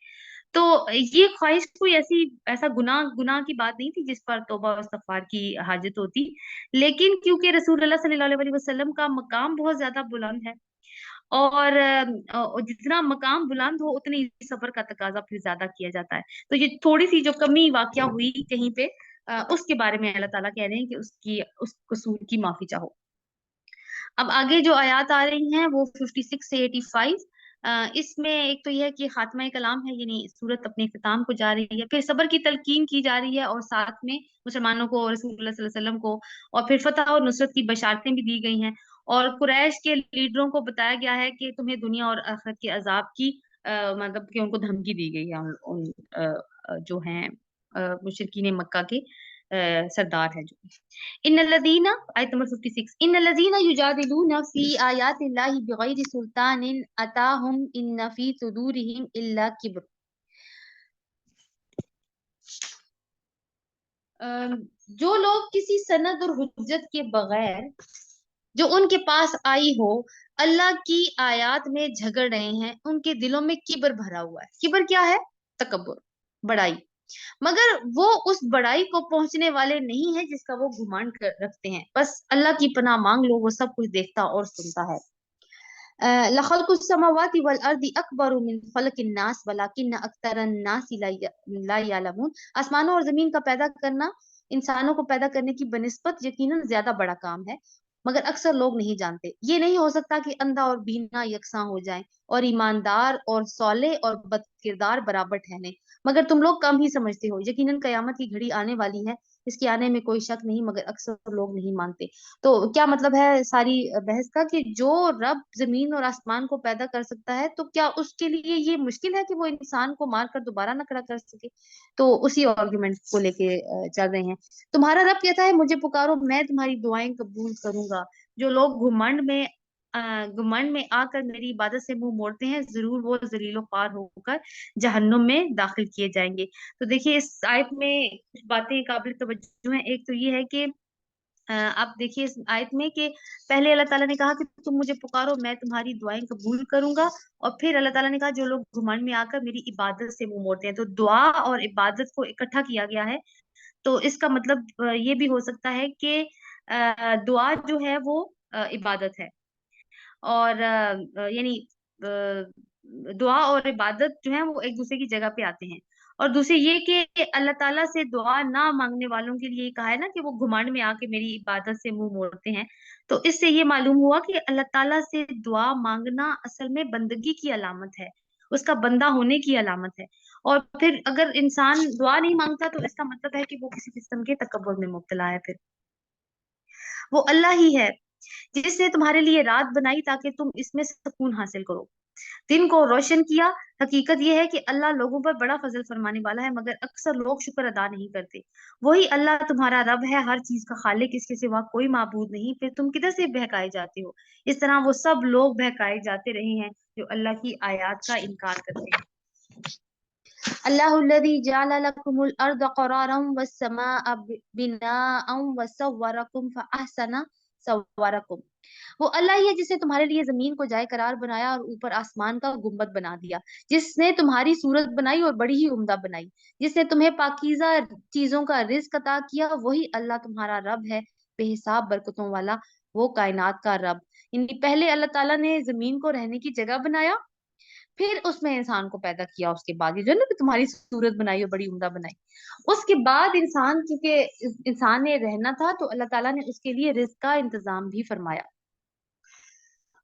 [SPEAKER 1] तो ये ख्वाहिश कोई ऐसा गुनाह गुनाह की बात नहीं थी जिस पर तौबा और इस्तगफार की हाजत होती। लेकिन क्योंकि रसूलुल्लाह सल्लल्लाहु अलैहि वसल्लम का मकाम बहुत ज्यादा बुलंद है और जितना मकाम बुलंद हो उतनी सब्र का तकाजा फिर ज्यादा किया जाता है। तो ये थोड़ी सी जो कमी वाकया हुई कहीं पे, उसके बारे में अल्लाह ताला कह रहे हैं कि उस कसूर की माफी चाहो। अब आगे जो आयत आ रही हैं वो 56 से 85। इसमें एक तो यह है कि खात्मा कलाम है, यानी सूरत अपने इख्तिताम को जा रही है, फिर सब्र की तलकीन की जा रही है और साथ में मुसलमानों को और रसूलुल्लाह सल्लल्लाहु अलैहि वसल्लम को और फिर फतह और नुसरत की बशारतें भी दी गई हैं। और कुरैश के लीडरों को बताया गया है कि तुम्हें दुनिया और आखिरत के अजाब की मतलब कि उनको धमकी दी गई है, जो हैं मुशरिकीन मक्का के सरदार है जो। इन्नल्लज़ीना, आयत नंबर 56, इन्नल्लज़ीना युजादिलूना फी आयातिल्लाहि बिगैरि सुल्तानिन अताहुम इन्न फी सुदूरिहिम इल्ला किब्र। जो लोग किसी सनद और हुज्जत के बगैर जो उनके पास आई हो अल्लाह की आयत में झगड़ रहे हैं, उनके दिलों में किब्र भरा हुआ है। किब्र क्या है? तकब्बुर, बड़ाई। मगर वो उस बड़ाई को पहुंचने वाले नहीं है जिसका वो घुमांड रखते हैं। बस अल्लाह की पनाह मांग लो, वो सब कुछ देखता और सुनता है। लखल्कुस समावाति वल अर्दी अकबरु मिन खल्किन नास वलाकिन्न अक्तरन नासी ला यअलमून। आसमानों और जमीन का पैदा करना इंसानों को पैदा करने की बनिस्बत यकीनन ज्यादा बड़ा काम है, मगर अक्सर लोग नहीं जानते। ये नहीं हो सकता कि अंधा और बीना यकसां हो जाएं और ईमानदार और सौले और बदकिरदार बराबर ठहरे, मगर तुम लोग कम ही समझते हो। यकीनन कयामत की घड़ी आने वाली है, इसके आने में कोई शक नहीं, मगर अक्सर लोग नहीं मानते। तो क्या मतलब है सारी बहस का कि जो रब जमीन और आसमान को पैदा कर सकता है, तो क्या उसके लिए ये मुश्किल है कि वो इंसान को मार कर दोबारा न खड़ा कर सके? तो उसी आर्गुमेंट को लेके चल रहे हैं। तुम्हारा रब कहता है मुझे पुकारो, मैं तुम्हारी दुआएं कबूल करूंगा। जो लोग घुमंड में घमंड में आकर मेरी इबादत से मुंह मोड़ते हैं, जरूर वो जलीलो ख्वार होकर जहन्नुम में दाखिल किए जाएंगे। तो देखिए इस आयत में कुछ बातें काबिल तवज्जो हैं। एक तो ये है कि आप देखिए इस आयत में कि पहले अल्लाह ताला ने कहा कि तुम मुझे पुकारो, मैं तुम्हारी दुआएं कबूल करूंगा। और फिर अल्लाह ताला ने कहा जो लोग घमंड में आकर मेरी इबादत से मुंह मोड़ते हैं, तो दुआ और इबादत को इकट्ठा किया गया है। तो इसका मतलब ये भी हो सकता है कि दुआ जो है वो इबादत है। और यानी दुआ और इबादत जो है वो एक दूसरे की जगह पे आते हैं। और दूसरी ये कि अल्लाह ताला से दुआ ना मांगने वालों के लिए कहा है ना कि वो घुमांड में आके मेरी इबादत से मुंह मोड़ते हैं। तो इससे ये मालूम हुआ कि अल्लाह ताला से दुआ मांगना असल में बंदगी की अलामत है, उसका बंदा होने की अलामत है। और फिर अगर इंसान दुआ नहीं मांगता तो इसका मतलब है कि वो किसी किस्म के तकब्बुर में मुब्तला है। फिर वो अल्लाह ही है जिसने तुम्हारे लिए रात बनाई ताकि तुम इसमें सुकून हासिल करो, दिन को रोशन किया। हकीकत यह है कि अल्लाह लोगों पर बड़ा फजल फरमाने वाला है, मगर अक्सर लोग शुक्र अदा नहीं करते। वही अल्लाह तुम्हारा रब है, हर चीज का खालिक, इसके सिवा कोई माबूद नहीं, फिर तुम किधर से बहकाए जाते हो। इस तरह वो सब लोग बहकाए जाते रहे हैं जो अल्लाह की आयत का इनकार करते हैं। अल्लाहुल्लज़ी जअल लकुमुल अर्द क़रारन वस्समाअ बिनाअन वसव्वरकुम फअहसना सव्वरकुम। वो अल्लाह ही है जिसने तुम्हारे लिए जमीन को जाए करार बनाया और ऊपर आसमान का गुंबद बना दिया, जिसने तुम्हारी सूरत बनाई और बड़ी ही उम्दा बनाई, जिसने तुम्हें पाकीज़ा चीजों का रिज्क अता किया। वही अल्लाह तुम्हारा रब है, बेहिसाब बरकतों वाला, वो कायनात का रब। यानी पहले अल्लाह ताला ने जमीन को रहने की जगह बनाया, फिर उसमें इंसान को पैदा किया। उसके बाद ये जो है ना कि तुम्हारी सूरत बनाई और बड़ी उम्दा बनाई, उसके बाद इंसान क्योंकि इंसान ने रहना था तो अल्लाह ताला ने उसके लिए रिज्क का इंतजाम भी फरमाया।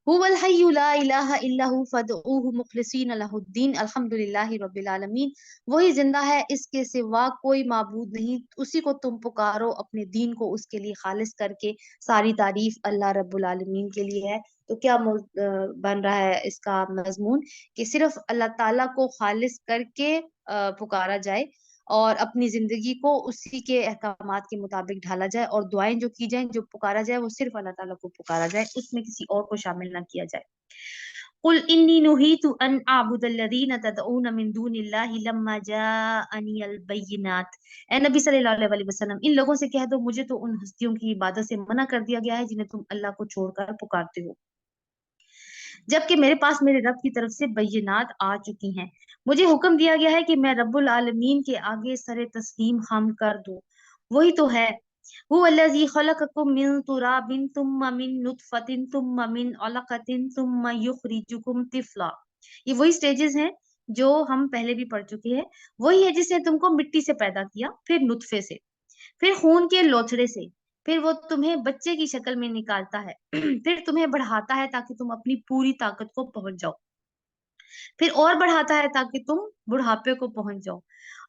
[SPEAKER 1] हुवल हय्यु ला इलाहा इल्ला हु फदऊहु मुखलिसीन लहुद्दीन अल्हम्दुलिल्लाहि रब्बिल आलमीन। वही जिंदा है, इसके सिवा कोई माबूद नहीं, उसी को तुम पुकारो अपने दीन को उसके लिए खालिस करके। सारी तारीफ अल्लाह रब्बुल आलमीन के लिए है। तो क्या बन रहा है इसका मजमून कि सिर्फ अल्लाह ताला को खालिस करके पुकारा जाए और अपनी जिंदगी को उसी के अहकामात के मुताबिक ढाला जाए, और दुआएं जो की जाए, जो पुकारा जाए, वो सिर्फ अल्लाह ताला को पुकारा जाए, उसमें किसी और को शामिल ना किया जाए। कुल इन्नी नुहीतु अन आबुदल्लज़ीना तदऊन मिन दूनिल्लाहि लम्मा जाअनियल बय्यिनात। ए नबी सल्लल्लाहु अलैहि वसल्लम, इन लोगों से कह दो मुझे तो उन हस्तियों की इबादत से मना कर दिया गया है जिन्हें तुम अल्लाह को छोड़कर पुकारते हो, जबकि मेरे पास मेरे रब की तरफ से बय्यिनात आ चुकी हैं। मुझे हुक्म दिया गया है कि मैं रब्बुल आलमीन के आगे सरे तस्लीम हम कर दूं। वही तो है, हुवल्लज़ी खलक़कुम मिन तुराबिन तुम्मा मिन नुतफतिन तुम्मा मिन अलक़तिन तुम्मा युखरिजुकुम तिफ़ला। ये वही स्टेजेस हैं जो हम पहले भी पढ़ चुके हैं। वही है जिसने तुमको मिट्टी से पैदा किया, फिर नुतफे से, फिर खून के लोथड़े से, फिर वो तुम्हें बच्चे की शक्ल में निकालता है, फिर तुम्हें बढ़ाता है ताकि तुम अपनी पूरी ताकत को पहुंच जाओ, फिर और बढ़ाता है ताकि तुम बुढ़ापे को पहुंच जाओ,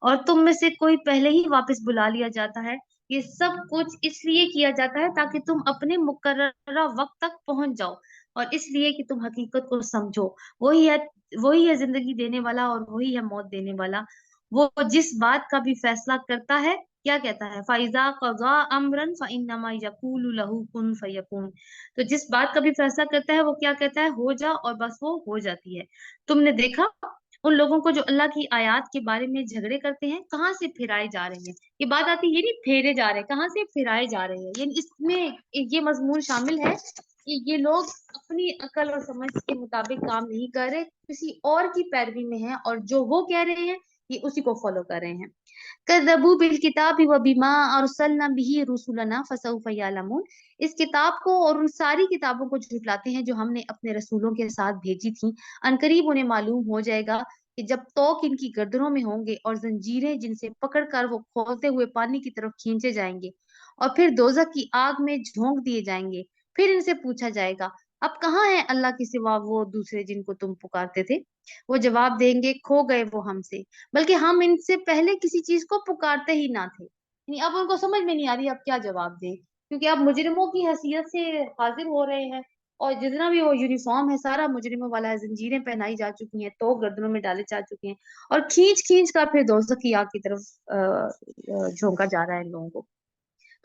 [SPEAKER 1] और तुम में से कोई पहले ही वापस बुला लिया जाता है। ये सब कुछ इसलिए किया जाता है ताकि तुम अपने मुकर्ररा वक्त तक पहुंच जाओ, और इसलिए कि तुम हकीकत को समझो। वही है वही है जिंदगी देने वाला और वही है मौत देने वाला। वो जिस बात का भी फैसला करता है, क्या कहता है, फाइजा कज़ा अमरन फइन्नमा यकूलु लहू कुन फयकून। तो जिस बात का भी फैसला करता है वो क्या कहता है, हो जा, और बस वो हो जाती है। तुमने देखा उन लोगों को जो अल्लाह की आयत के बारे में झगड़े करते हैं, कहाँ से फिराए जा रहे हैं। ये बात आती है, ये नहीं फेरे जा रहे हैं, कहाँ से फिराए जा रहे हैं। ये इसमें ये मजमून शामिल है कि ये लोग अपनी अकल और समझ के मुताबिक काम नहीं कर रहे, किसी और की पैरवी में हैं, और जो वो कह रहे हैं ये उसी को फॉलो कर रहे हैं। कज़्ज़बू बिल किताबि व बिमा अरसलना बिही रुसुलना फसौफ यअलमून। इस किताब को और उन सारी किताबों को झुटलाते हैं जो हमने अपने रसूलों के साथ भेजी थी। अनकरीब उन्हें मालूम हो जाएगा कि जब तोक इनकी गर्दनों में होंगे और जंजीरें जिनसे पकड़कर वो खोलते हुए पानी की तरफ खींचे जाएंगे, और फिर दोजख की आग में झोंक दिए जाएंगे। फिर इनसे पूछा जाएगा, अब कहाँ है अल्लाह के सिवा वो दूसरे जिनको तुम पुकारते थे। वो जवाब देंगे, खो गए वो हमसे, बल्कि हम इनसे पहले किसी चीज को पुकारते ही ना थे। यानी अब उनको समझ में नहीं आ रही अब क्या जवाब दें, क्योंकि अब मुजरिमों की हैसियत से हाजिर हो रहे हैं, और जितना भी वो यूनिफॉर्म है सारा मुजरिमों वाला है, जंजीरें पहनाई जा चुकी हैं, तो गर्दनों में डाले जा चुके हैं, और खींच खींच कर फिर दोजख की आग की तरफ झोंका जा रहा है इन लोगों को।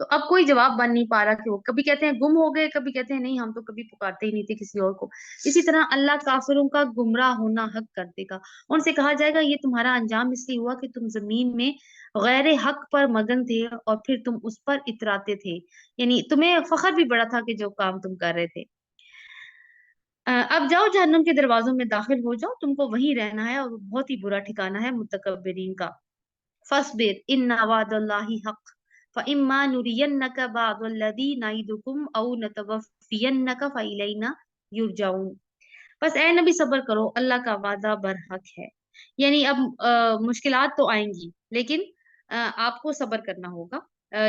[SPEAKER 1] तो अब कोई जवाब बन नहीं पा रहा कि वो कभी कहते हैं गुम हो गए, कभी कहते हैं नहीं हम तो कभी पुकारते ही नहीं थे किसी और को। इसी तरह अल्लाह काफिरों का गुमराह होना हक कर देगा। उनसे कहा जाएगा ये तुम्हारा अंजाम इसलिए हुआ कि तुम जमीन में गैर हक पर मगन थे और फिर तुम उस पर इतराते थे, यानी तुम्हें फखर भी बड़ा था कि जो काम तुम कर रहे थे। अब जाओ जहन्नुम के दरवाजों में दाखिल हो जाओ, तुमको वहीं रहना है और वो बहुत ही बुरा ठिकाना है मुतकब्बिरीन का। फस्बिर इन्ना वादल्लाहि हक फइम्मा नुरियन्नका बादल्लज़ी नइदुकुम औ नतवफ़ियन्नका फइलैना युरजाऊन। बस ए नबी सब्र करो, अल्लाह का वादा बरहक है। यानी अब मुश्किलात तो आएंगी, लेकिन आपको सब्र करना होगा।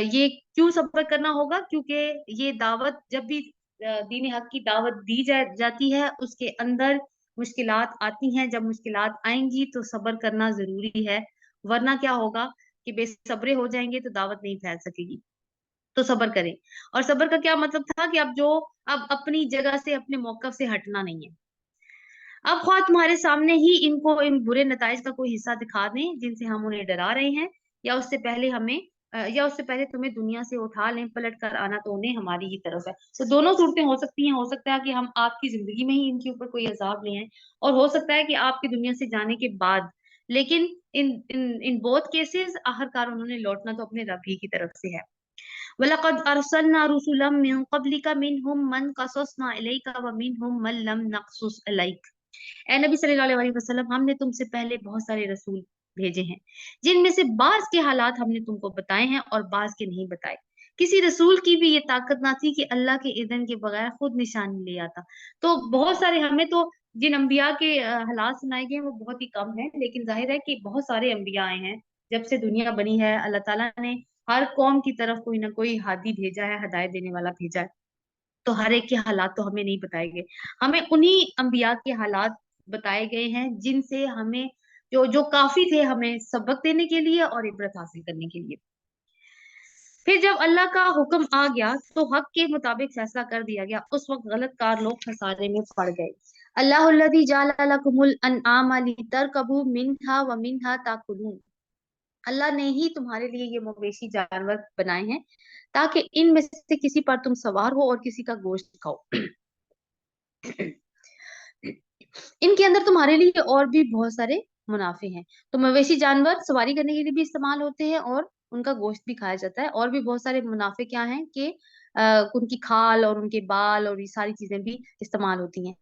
[SPEAKER 1] ये क्यों सब्र करना होगा? क्योंकि ये दावत जब भी दीन हक की दावत दी जाती है, उसके अंदर मुश्किलात आती हैं। जब मुश्किलात आएंगी तो सब्र करना जरूरी है, वरना क्या होगा कि बेसब्रे हो जाएंगे तो दावत नहीं फैल सकेगी। तो सब्र करें। और सब्र का क्या मतलब था कि अब अपनी जगह से, अपने मौकफ से हटना नहीं है। अब ख्वाह तुम्हारे सामने ही इनको इन बुरे नताइज का कोई हिस्सा दिखा दें जिनसे हम उन्हें डरा रहे हैं, या उससे पहले तुम्हें दुनिया से उठा लें, पलट कर आना तो उन्हें हमारी ही तरफ है। तो दोनों सूरतें हो सकती हैं। हो सकता है कि हम आपकी जिंदगी में ही इनके ऊपर कोई अजाब ले आए, और हो सकता है कि आपकी दुनिया से जाने के बाद। लेकिन इन इन इन बोथ केसेस आखिरकार उन्होंने लौटना तो अपने रब ही की तरफ से है। वलक़द अरसलना रुसुलम मिन क़ब्लिका मिनहुम मन क़ससना अलैका व मिनहुम मन लम नक़सुस अलैक। ए नबी सल्लल्लाहु अलैहि वसल्लम, हमने तुमसे पहले बहुत सारे रसूल भेजे हैं, जिनमें से बाज के हालात हमने तुमको बताए हैं और बाज के नहीं बताए। किसी रसूल की भी ये ताकत ना थी कि अल्लाह के इذन के बगैर खुद निशानी ले आता। तो बहुत सारे हमें तो जिन अंबिया के हालात सुनाए गए हैं वो बहुत ही कम है, लेकिन जाहिर है कि बहुत सारे अंबिया आए हैं। जब से दुनिया बनी है, अल्लाह ताला ने हर कौम की तरफ कोई ना कोई हादी भेजा है, हदायत देने वाला भेजा है। तो हर एक के हालात तो हमें नहीं बताए गए, हमें उन्हीं अंबिया के हालात बताए गए हैं जिनसे हमें, जो जो काफी थे हमें सबक देने के लिए और इबरत हासिल करने के लिए। फिर जब अल्लाह का हुक्म आ गया तो हक के मुताबिक फैसला कर दिया गया, उस वक्त गलत कार लोग खसारे में पड़ गए। अल्लाहुल्लज़ी जअला लकुमुल अनआमा लितरकबू मिनहा व मिनहा ताकुलून। अल्लाह ने ही तुम्हारे लिए ये मवेशी जानवर बनाए हैं ताकि इनमें से किसी पर तुम सवार हो और किसी का गोश्त खाओ। इनके अंदर तुम्हारे लिए और भी बहुत सारे मुनाफे हैं। तो मवेशी जानवर सवारी करने के लिए भी इस्तेमाल होते हैं और उनका गोश्त भी खाया जाता है। और भी बहुत सारे मुनाफे क्या हैं कि उनकी खाल और उनके बाल और ये सारी चीजें भी इस्तेमाल होती हैं।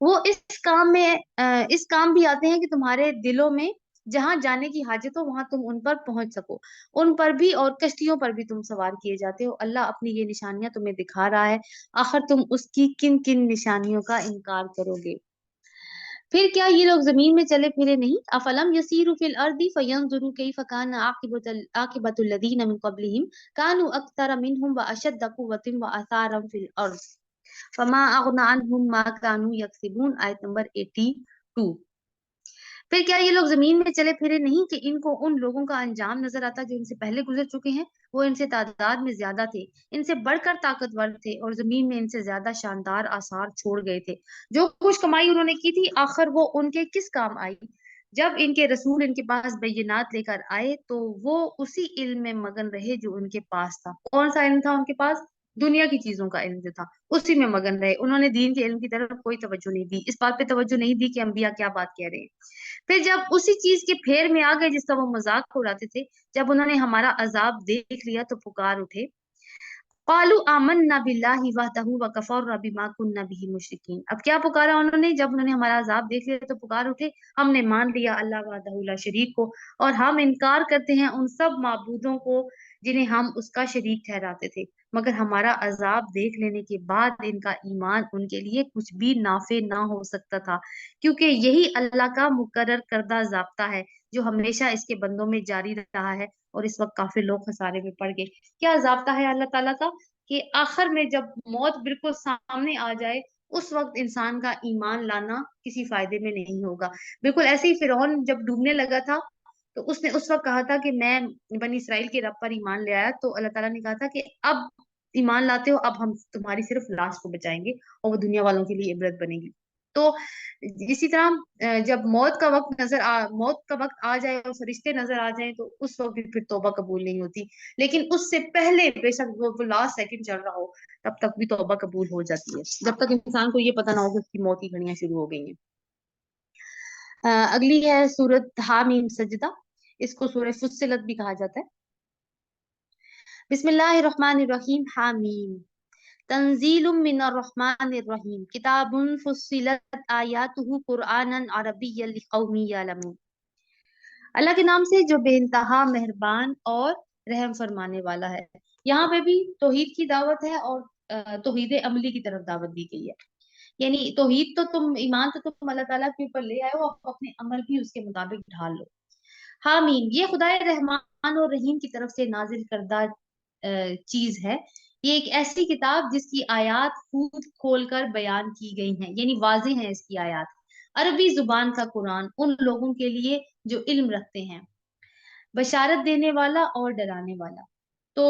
[SPEAKER 1] वो इस काम भी आते हैं कि तुम्हारे दिलों में जहां जाने की हाजत हो वहां तुम उन पर पहुंच सको। उन पर भी और कश्तियों पर भी तुम सवार किए जाते हो। अल्लाह अपनी ये निशानियां तुम्हें दिखा रहा है, आखिर तुम उसकी किन किन निशानियों का इनकार करोगे? फिर क्या ये लोग जमीन में चले फिरे नहीं? अफलम यसीरु फिल अर्दी फयंजुरू कैफ कान आकिबतुल लदीन मिन क़ब्लिहिम कानू अक्तरा मिनहुम व अशद्द कुव्वतिन व आसारम फिल अर्द फमा अगना अन्हुम मा कानू यक्सिबून। आयत नंबर 82। फिर क्या ये लोग जमीन में चले फिरे नहीं कि इनको उन लोगों का अंजाम नजर आता जो इनसे पहले गुजर चुके हैं। वो इनसे तादाद में ज्यादा थे, इनसे बढ़कर ताकतवर थे और जमीन में इनसे ज्यादा शानदार आसार छोड़ गए थे। जो कुछ कमाई उन्होंने की थी, आखिर वो उनके किस काम आई? जब इनके रसूल इनके पास बैयनात लेकर आए तो वो उसी इल्म में मगन रहे जो उनके पास था। कौन सा इल्म था उनके पास? दुनिया की चीजों का इल्म जो था, उसी में मगन रहे। उन्होंने दीन के इल्म की तरफ कोई तवज्जो नहीं दी, इस बात पे तवज्जो नहीं दी कि अंबिया क्या बात कह रहे हैं। फिर जब उसी चीज के फेर में आ गए जिसका वो मजाक उड़ाते थे, जब उन्होंने हमारा अजाब देख लिया तो पुकार उठे। कालू आमन्ना बिल्लाहि वहदहु व कफरना बिमा कुन्ना बिही मुशरिकीन। अब क्या पुकारा उन्होंने? जब उन्होंने हमारा अजाब देख लिया तो पुकार उठे, हमने मान लिया अल्लाह वहदहु ला शरीक को, और हम इनकार करते हैं उन सब माबूदों को जिन्हें हम उसका शरीक ठहराते थे। मगर हमारा अजाब देख लेने के बाद इनका ईमान उनके लिए कुछ भी नाफे ना हो सकता था, क्योंकि यही अल्लाह का मुकर्रर करदा जाब्ता है जो हमेशा इसके बंदों में जारी रहा है। और इस वक्त काफी लोग खसारे में पड़ गए। क्या जाब्ता है अल्लाह ताला का कि आखिर में जब मौत बिल्कुल सामने आ जाए, उस वक्त इंसान का ईमान लाना किसी फायदे में नहीं होगा। बिल्कुल ऐसे ही फिरौन जब डूबने लगा था तो उसने उस वक्त कहा था कि मैं बनी इसराइल के रब पर ईमान ले आया, तो अल्लाह ताला ने कहा था कि अब ईमान लाते हो, अब हम तुम्हारी सिर्फ लाश को बचाएंगे और वो दुनिया वालों के लिए इबरत बनेगी। تو اسی طرح جب موت کا وقت آ جائے اور فرشتے نظر آ جائیں تو اس وقت بھی پھر توبہ قبول نہیں ہوتی، لیکن اس سے پہلے بے شک وہ لاسٹ سیکنڈ چل رہا ہو تب تک بھی توبہ قبول ہو جاتی ہے، جب تک انسان کو یہ پتہ نہ ہو کہ اس کی موت کی گھڑیاں شروع ہو گئی ہیں۔ اگلی ہے سورت حامیم سجدہ، اس کو سورہ فصلت بھی کہا جاتا ہے۔ بسم اللہ الرحمن الرحیم، حامیم تنزیل من الرحمن الرحیم، کتاب فصلت آیاتہ قرآنا عربیا لقوم یعلمون۔ اللہ کے نام سے جو بے انتہا مہربان اور رحم فرمانے والا ہے۔ یہاں پہ بھی توحید کی دعوت ہے اور توحید عملی کی طرف دعوت دی گئی ہے، یعنی توحید تو تم ایمان تو تم اللہ تعالیٰ کے اوپر لے آئے ہو، اپنے عمل بھی اس کے مطابق ڈھال لو۔ حامیم یہ خدائے رحمان اور رحیم کی طرف سے نازل کردہ چیز ہے، یہ ایک ایسی کتاب جس کی آیات خود کھول کر بیان کی گئی ہیں، یعنی واضح ہیں اس کی آیات، عربی زبان کا قرآن ان لوگوں کے لیے جو علم رکھتے ہیں، بشارت دینے والا اور ڈرانے والا۔ تو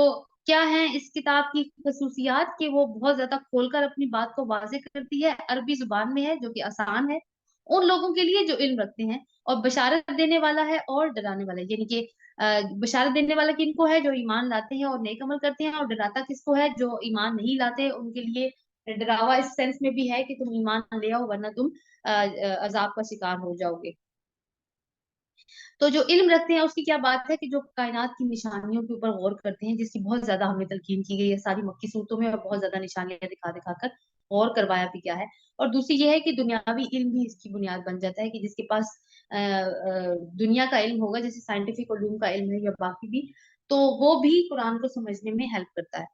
[SPEAKER 1] کیا ہیں اس کتاب کی خصوصیات کہ وہ بہت زیادہ کھول کر اپنی بات کو واضح کرتی ہے، عربی زبان میں ہے جو کہ آسان ہے ان لوگوں کے لیے جو علم رکھتے ہیں، اور بشارت دینے والا ہے اور ڈرانے والا ہے، یعنی کہ بشارت دینے والا کن کو ہے؟ جو ایمان لاتے ہیں اور نیک عمل کرتے ہیں، اور ڈراتا کس کو ہے؟ جو ایمان نہیں لاتے، ان کے لیے ڈراوا اس سینس میں بھی ہے کہ تم ایمان لے آؤ ورنہ تم عذاب کا شکار ہو جاؤ گے۔ تو جو علم رکھتے ہیں اس کی کیا بات ہے کہ جو کائنات کی نشانیوں کے اوپر غور کرتے ہیں، جس کی بہت زیادہ ہمیں تلقین کی گئی ہے ساری مکی صورتوں میں، اور بہت زیادہ نشانیاں دکھا دکھا کر غور کروایا بھی کیا ہے۔ اور دوسری یہ ہے کہ دنیاوی علم بھی اس کی بنیاد بن جاتا ہے، کہ جس کے پاس دنیا کا علم ہوگا، جیسے سائنٹیفک علوم کا علم ہے یا باقی بھی، تو وہ بھی قرآن کو سمجھنے میں ہیلپ کرتا ہے۔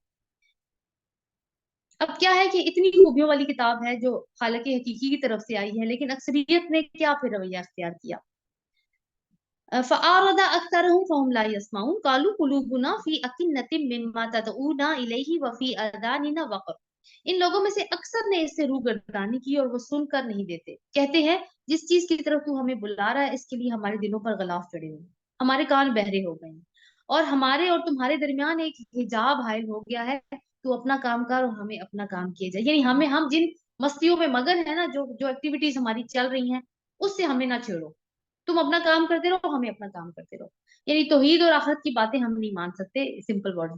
[SPEAKER 1] اب کیا ہے کہ اتنی خوبیوں والی کتاب ہے جو خالق حقیقی کی طرف سے آئی ہے، لیکن اکثریت نے کیا پھر رویہ اختیار کیا؟ فَأَعْرَضَ أَكْثَرُهُمْ فَهُمْ لَا يَسْمَعُونَ قَالُوا قُلُوبُنَا فِي أَكِنَّةٍ مِّمَّا تَدْعُونَا إِلَيْهِ وَفِي آذَانِنَا وَقْرٌ۔ ان لوگوں میں سے اکثر نے اس سے روگردانی کی اور وہ سن کر نہیں دیتے، کہتے ہیں جس چیز کی طرف تو ہمیں بلا رہا ہے اس کے لیے ہمارے دلوں پر غلاف چڑھے ہوئے ہیں، ہمارے کان بہرے ہو گئے ہیں، اور ہمارے اور تمہارے درمیان ایک حجاب حائل ہو گیا ہے، تو اپنا کام کر اور ہمیں اپنا کام کیے جائے، یعنی ہم جن مستیوں میں مگن ہے نا، جو ایکٹیویٹیز ہماری چل رہی ہیں اس سے ہمیں نہ چھیڑو، تم اپنا کام کرتے رہو ہمیں اپنا کام کرتے رہو، یعنی توحید اور آخرت کی باتیں ہم نہیں مان سکتے، سمپل ورڈ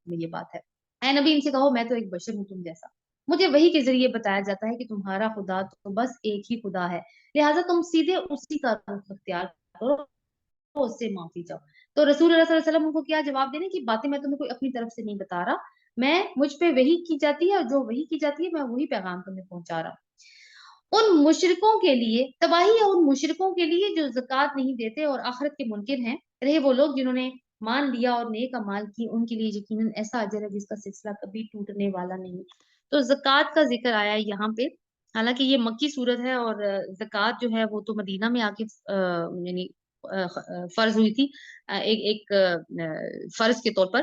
[SPEAKER 1] میں یہ بات ہے۔ اے نبی ان سے کہو میں تو ایک بشر ہوں تم جیسا، مجھے وحی کے ذریعے بتایا جاتا ہے کہ تمہارا خدا تو بس ایک ہی خدا ہے، لہٰذا تم سیدھے اسی کا رخ اختیار کرو، اس سے معافی چاہو۔ تو رسول اللہ صلی اللہ علیہ وسلم کو کیا جواب دینے کی باتیں میں تمہیں کوئی اپنی طرف سے نہیں بتا رہا، میں مجھ پہ وحی کی جاتی ہے اور جو وحی کی جاتی ہے میں وہی پیغام تمہیں پہنچا رہا ہوں۔ ان مشرکوں کے لیے تباہی ہے، ان مشرکوں کے لیے جو زکوٰۃ نہیں دیتے اور آخرت کے منکر ہیں، رہے وہ لوگ جنہوں نے مان لیا اور نیک اعمال کی، ان کے لیے یقیناً ایسا اجر ہے جس کا سلسلہ کبھی ٹوٹنے والا نہیں۔ تو زکوٰۃ کا ذکر آیا ہے یہاں پہ، حالانکہ یہ مکی صورت ہے اور زکوٰۃ جو ہے وہ تو مدینہ میں آ کے یعنی فرض ہوئی تھی، ایک ایک فرض کے طور پر،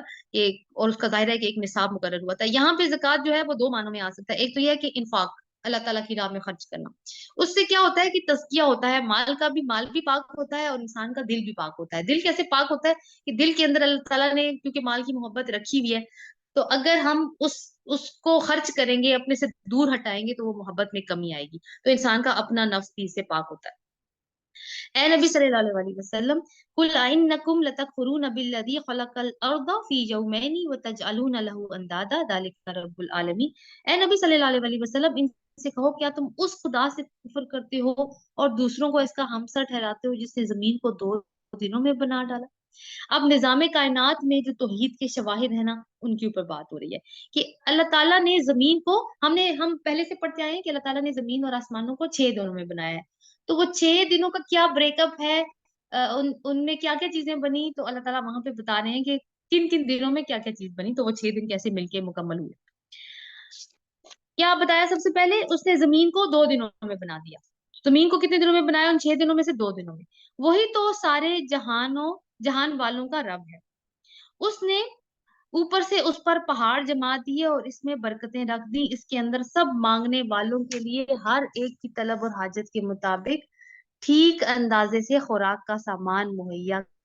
[SPEAKER 1] اور اس کا ظاہر ہے کہ ایک نصاب مقرر ہوا تھا۔ یہاں پہ زکوٰۃ جو ہے وہ دو معنوں میں آ سکتا ہے، ایک تو یہ ہے کہ انفاق، اللہ تعالیٰ کی راہ میں خرچ کرنا، اس سے کیا ہوتا ہے کہ تزکیہ ہوتا ہے، مال بھی پاک ہوتا ہے اور انسان کا دل بھی پاک ہوتا ہے۔ دل کیسے پاک ہوتا ہے کہ دل کے اندر اللہ تعالیٰ نے کیونکہ مال کی محبت رکھی ہوئی ہے، تو اگر ہم اس کو خرچ کریں گے، اپنے سے دور ہٹائیں گے، تو وہ محبت میں کمی آئے گی، تو انسان کا اپنا نفس بھی اس سے پاک ہوتا ہے۔ اے نبی صلی اللہ علیہ وسلم قل انکم لتکفرون بالذی خلق الارض فی یومین وتجعلون له اندادا ذلک رب العالمین۔ اے نبی صلی اللہ علیہ وسلم ان سے کہو کیا تم اس خدا سے کفر کرتے ہو اور دوسروں کو اس کا ہمسر ٹھہراتے ہو جس نے زمین کو 2 دنوں میں بنا ڈالا؟ اب نظام کائنات میں جو توحید کے شواہد ہیں نا، ان کے اوپر بات ہو رہی ہے کہ اللہ تعالیٰ نے زمین کو، ہم پہلے سے پڑھتے آئے ہیں کہ اللہ تعالیٰ نے زمین اور آسمانوں کو 6 دنوں میں بنایا ہے، تو وہ 6 دنوں کا کیا بریک اپ ہے، ان میں کیا کیا چیزیں بنی، تو اللہ تعالیٰ وہاں پہ بتا رہے ہیں کہ کن کن دنوں میں کیا کیا چیز بنی، تو وہ 6 دن کیسے مل کے مکمل ہوئے۔ کیا بتایا سب سے پہلے؟ اس نے زمین کو 2 دنوں میں بنا دیا۔ زمین کو کتنے دنوں میں بنایا؟ ان 6 دنوں میں سے 2 دنوں میں۔ وہی تو سارے جہان والوں کا رب ہے، اس نے اوپر سے اس پر پہاڑ جما دیے اور اس میں برکتیں رکھ دی، اس کے اندر سب مانگنے والوں کے لیے ہر ایک کی طلب اور حاجت کے مطابق ٹھیک اندازے سے خوراک کا سامان مہیا